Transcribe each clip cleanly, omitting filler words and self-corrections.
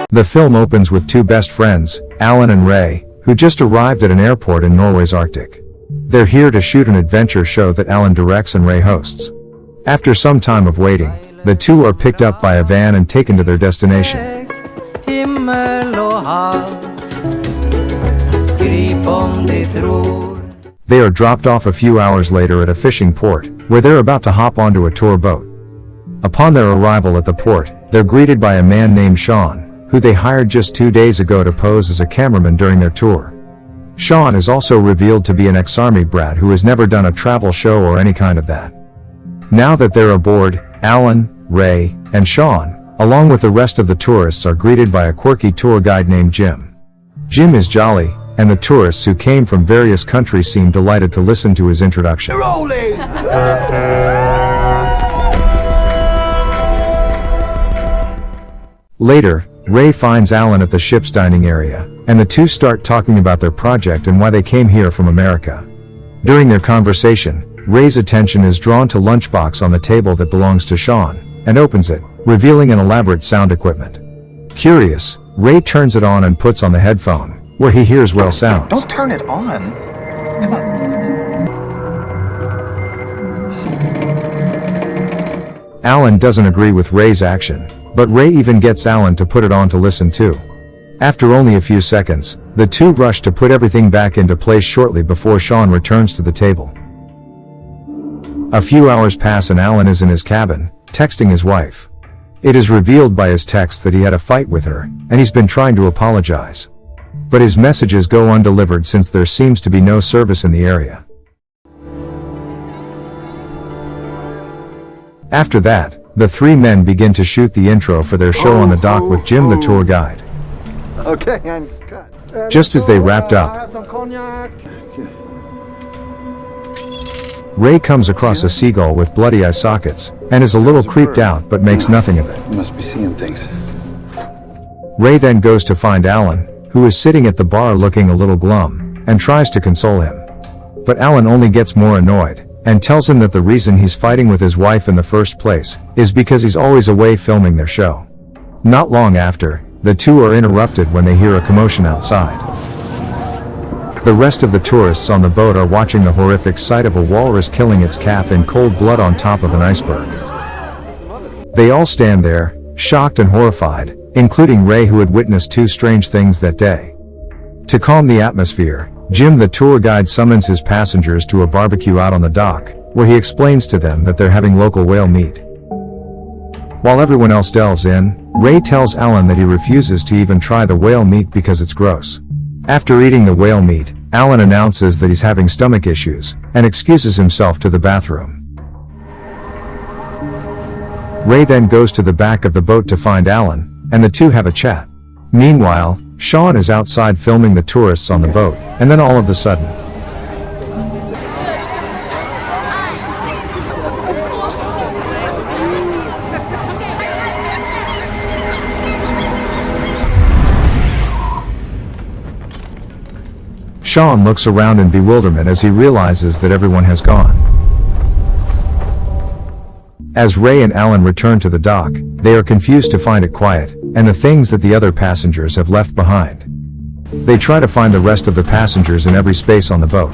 The film opens with two best friends, Alan and Ray, who just arrived at an airport in Norway's Arctic. They're here to shoot an adventure show that Alan directs and Ray hosts. After some time of waiting, the two are picked up by a van and taken to their destination. They are dropped off a few hours later at a fishing port, where they're about to hop onto a tour boat. Upon their arrival at the port, they're greeted by a man named Sean, who they hired just 2 days ago to pose as a cameraman during their tour. Sean is also revealed to be an ex-army brat who has never done a travel show or any kind of that. Now that they're aboard, Alan, Ray, and Sean, along with the rest of the tourists, are greeted by a quirky tour guide named Jim. Jim is jolly, and the tourists who came from various countries seem delighted to listen to his introduction. Later, Ray finds Alan at the ship's dining area, and the two start talking about their project and why they came here from America. During their conversation, Ray's attention is drawn to lunchbox on the table that belongs to Sean, and opens it, revealing an elaborate sound equipment. Curious, Ray turns it on and puts on the headphone, where he hears well sounds. Don't turn it on. Come on. Alan doesn't agree with Ray's action, but Ray even gets Alan to put it on to listen to. After only a few seconds, the two rush to put everything back into place shortly before Sean returns to the table. A few hours pass and Alan is in his cabin, texting his wife. It is revealed by his text that he had a fight with her, and he's been trying to apologize. But his messages go undelivered since there seems to be no service in the area. After that, the three men begin to shoot the intro for their show on the dock with Jim the tour guide. Okay, and cut. Just as they wrapped up, Ray comes across a seagull with bloody eye sockets, and is a little creeped out but makes nothing of it. You must be seeing things. Ray then goes to find Alan, who is sitting at the bar looking a little glum, and tries to console him. But Alan only gets more annoyed, and tells him that the reason he's fighting with his wife in the first place is because he's always away filming their show. Not long after, the two are interrupted when they hear a commotion outside. The rest of the tourists on the boat are watching the horrific sight of a walrus killing its calf in cold blood on top of an iceberg. They all stand there, shocked and horrified, including Ray, who had witnessed two strange things that day. To calm the atmosphere, Jim the tour guide summons his passengers to a barbecue out on the dock, where he explains to them that they're having local whale meat. While everyone else delves in, Ray tells Alan that he refuses to even try the whale meat because it's gross. After eating the whale meat, Alan announces that he's having stomach issues, and excuses himself to the bathroom. Ray then goes to the back of the boat to find Alan, and the two have a chat. Meanwhile, Sean is outside filming the tourists on the boat, and then all of a sudden, Sean looks around in bewilderment as he realizes that everyone has gone. As Ray and Alan return to the dock, they are confused to find it quiet, and the things that the other passengers have left behind. They try to find the rest of the passengers in every space on the boat.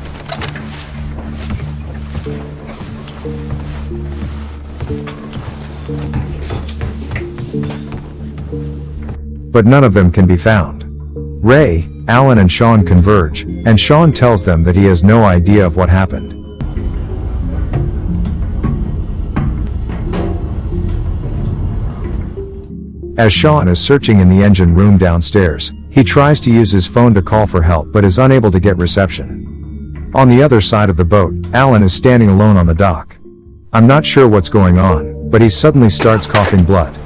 But none of them can be found. Ray, Alan and Sean converge, and Sean tells them that he has no idea of what happened. As Sean is searching in the engine room downstairs, he tries to use his phone to call for help but is unable to get reception. On the other side of the boat, Alan is standing alone on the dock. I'm not sure what's going on, but he suddenly starts coughing blood.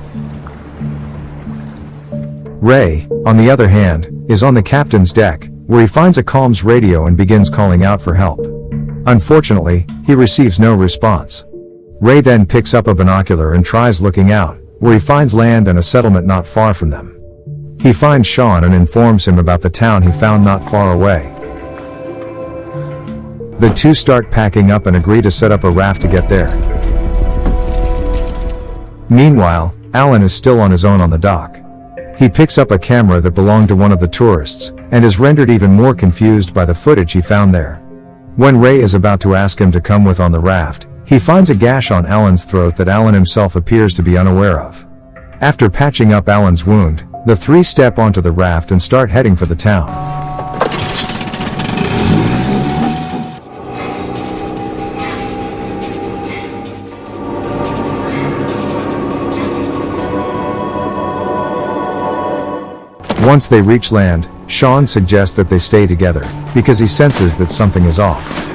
Ray, on the other hand, is on the captain's deck, where he finds a comms radio and begins calling out for help. Unfortunately, he receives no response. Ray then picks up a binocular and tries looking out, where he finds land and a settlement not far from them. He finds Sean and informs him about the town he found not far away. The two start packing up and agree to set up a raft to get there. Meanwhile, Alan is still on his own on the dock. He picks up a camera that belonged to one of the tourists, and is rendered even more confused by the footage he found there. When Ray is about to ask him to come with on the raft, he finds a gash on Alan's throat that Alan himself appears to be unaware of. After patching up Alan's wound, the three step onto the raft and start heading for the town. Once they reach land, Sean suggests that they stay together, because he senses that something is off.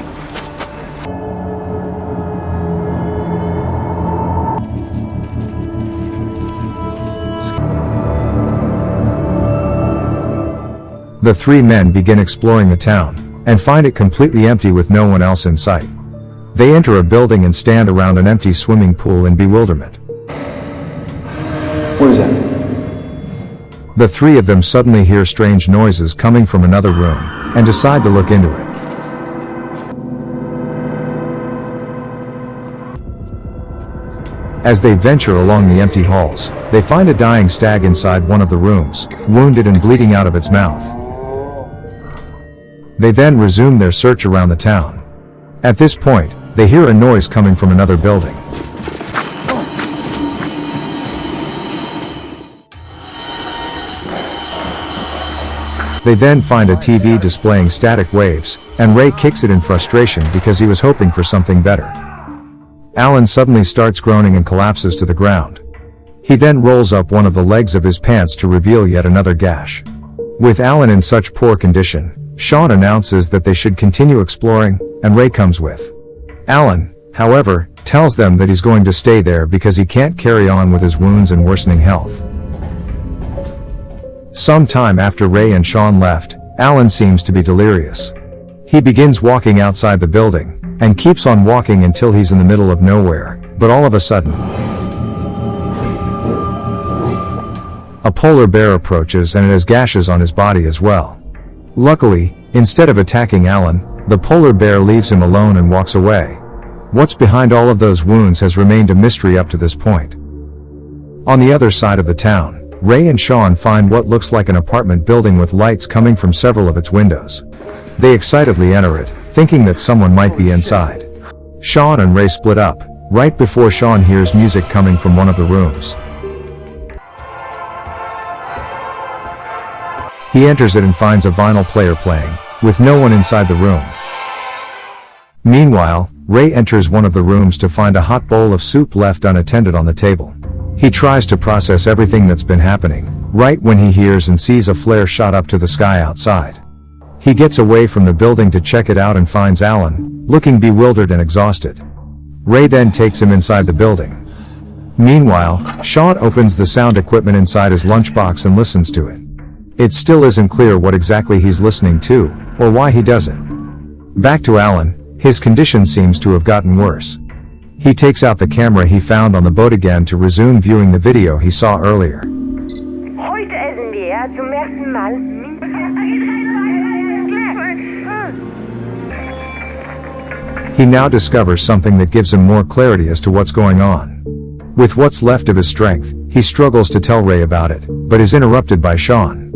The three men begin exploring the town, and find it completely empty with no one else in sight. They enter a building and stand around an empty swimming pool in bewilderment. What is that? The three of them suddenly hear strange noises coming from another room, and decide to look into it. As they venture along the empty halls, they find a dying stag inside one of the rooms, wounded and bleeding out of its mouth. They then resume their search around the town. At this point, they hear a noise coming from another building. They then find a TV displaying static waves, and Ray kicks it in frustration because he was hoping for something better. Alan suddenly starts groaning and collapses to the ground. He then rolls up one of the legs of his pants to reveal yet another gash. With Alan in such poor condition, Sean announces that they should continue exploring, and Ray comes with. Alan, however, tells them that he's going to stay there because he can't carry on with his wounds and worsening health. Some time after Ray and Sean left, Alan seems to be delirious. He begins walking outside the building, and keeps on walking until he's in the middle of nowhere, but all of a sudden, a polar bear approaches and it has gashes on his body as well. Luckily, instead of attacking Alan, the polar bear leaves him alone and walks away. What's behind all of those wounds has remained a mystery up to this point. On the other side of the town, Ray and Sean find what looks like an apartment building with lights coming from several of its windows. They excitedly enter it, thinking that someone might be inside. Sean and Ray split up, right before Sean hears music coming from one of the rooms. He enters it and finds a vinyl player playing, with no one inside the room. Meanwhile, Ray enters one of the rooms to find a hot bowl of soup left unattended on the table. He tries to process everything that's been happening, right when he hears and sees a flare shot up to the sky outside. He gets away from the building to check it out and finds Alan, looking bewildered and exhausted. Ray then takes him inside the building. Meanwhile, Sean opens the sound equipment inside his lunchbox and listens to it. It still isn't clear what exactly he's listening to, or why he does it. Back to Alan, his condition seems to have gotten worse. He takes out the camera he found on the boat again to resume viewing the video he saw earlier. Heute essen wir zum ersten Mal He now discovers something that gives him more clarity as to what's going on. With what's left of his strength, he struggles to tell Ray about it, but is interrupted by Sean.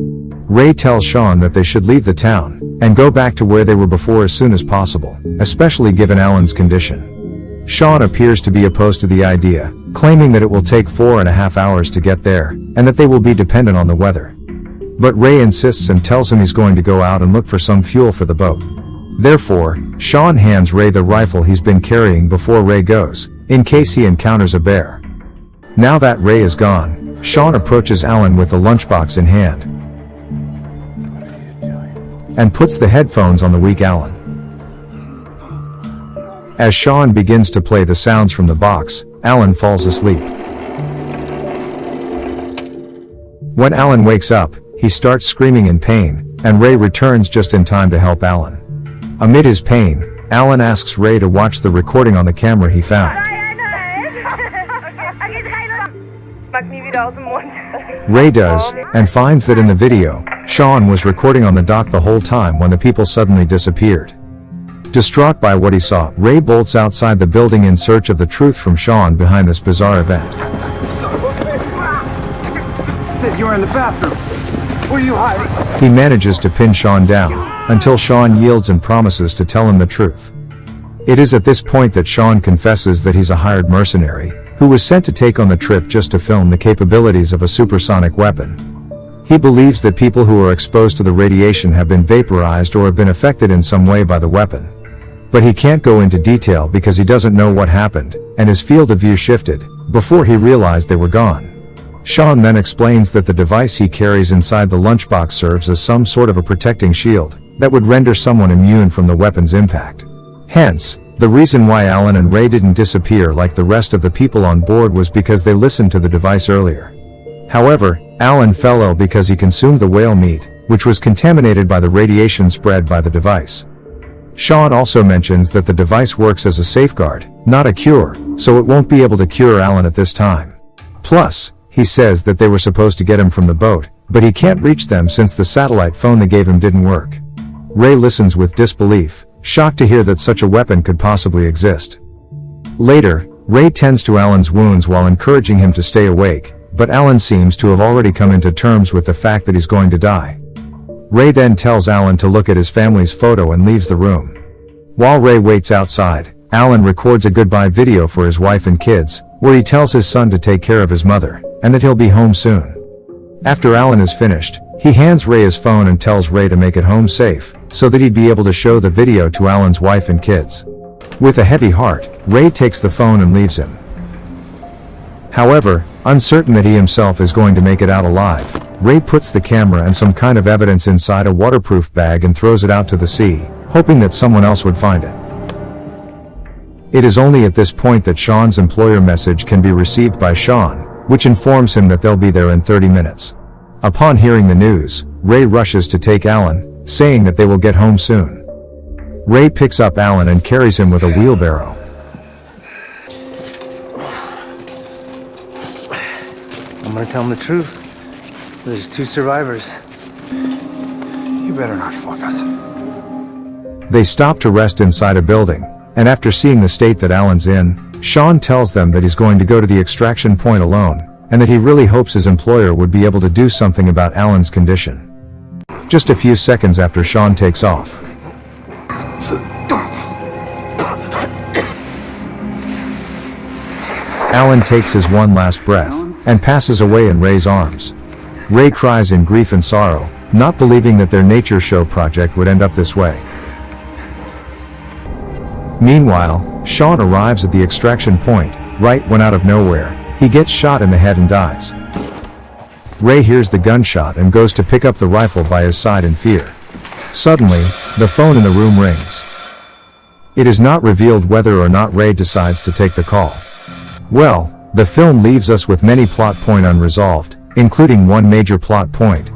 Ray tells Sean that they should leave the town, and go back to where they were before as soon as possible, especially given Alan's condition. Sean appears to be opposed to the idea, claiming that it will take 4.5 hours to get there, and that they will be dependent on the weather. But Ray insists and tells him he's going to go out and look for some fuel for the boat. Therefore, Sean hands Ray the rifle he's been carrying before Ray goes, in case he encounters a bear. Now that Ray is gone, Sean approaches Alan with the lunchbox in hand, and puts the headphones on the weak Alan. As Sean begins to play the sounds from the box, Alan falls asleep. When Alan wakes up, he starts screaming in pain, and Ray returns just in time to help Alan. Amid his pain, Alan asks Ray to watch the recording on the camera he found. Ray does, and finds that in the video, Sean was recording on the dock the whole time when the people suddenly disappeared. Distraught by what he saw, Ray bolts outside the building in search of the truth from Sean behind this bizarre event. said you were in the bathroom. Where are you hiding? He manages to pin Sean down, until Sean yields and promises to tell him the truth. It is at this point that Sean confesses that he's a hired mercenary, who was sent to take on the trip just to film the capabilities of a supersonic weapon. He believes that people who are exposed to the radiation have been vaporized or have been affected in some way by the weapon. But he can't go into detail because he doesn't know what happened, and his field of view shifted, before he realized they were gone. Sean then explains that the device he carries inside the lunchbox serves as some sort of a protecting shield, that would render someone immune from the weapon's impact. Hence, the reason why Alan and Ray didn't disappear like the rest of the people on board was because they listened to the device earlier. However, Alan fell ill because he consumed the whale meat, which was contaminated by the radiation spread by the device. Sean also mentions that the device works as a safeguard, not a cure, so it won't be able to cure Alan at this time. Plus, he says that they were supposed to get him from the boat, but he can't reach them since the satellite phone they gave him didn't work. Ray listens with disbelief, shocked to hear that such a weapon could possibly exist. Later, Ray tends to Alan's wounds while encouraging him to stay awake, but Alan seems to have already come into terms with the fact that he's going to die. Ray then tells Alan to look at his family's photo and leaves the room. While Ray waits outside, Alan records a goodbye video for his wife and kids, where he tells his son to take care of his mother, and that he'll be home soon. After Alan is finished, he hands Ray his phone and tells Ray to make it home safe, so that he'd be able to show the video to Alan's wife and kids. With a heavy heart, Ray takes the phone and leaves him. However, uncertain that he himself is going to make it out alive, Ray puts the camera and some kind of evidence inside a waterproof bag and throws it out to the sea, hoping that someone else would find it. It is only at this point that Sean's employer message can be received by Sean, which informs him that they'll be there in 30 minutes. Upon hearing the news, Ray rushes to take Alan, saying that they will get home soon. Ray picks up Alan and carries him with a wheelbarrow. I'm gonna tell him the truth. There's 2 survivors. You better not fuck us. They stop to rest inside a building, and after seeing the state that Alan's in, Sean tells them that he's going to go to the extraction point alone, and that he really hopes his employer would be able to do something about Alan's condition. Just a few seconds after Sean takes off, Alan takes his one last breath, and passes away in Ray's arms. Ray cries in grief and sorrow, not believing that their nature show project would end up this way. Meanwhile, Sean arrives at the extraction point, right when out of nowhere, he gets shot in the head and dies. Ray hears the gunshot and goes to pick up the rifle by his side in fear. Suddenly, the phone in the room rings. It is not revealed whether or not Ray decides to take the call. Well, the film leaves us with many plot points unresolved, including one major plot point.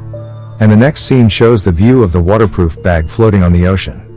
And the next scene shows the view of the waterproof bag floating on the ocean.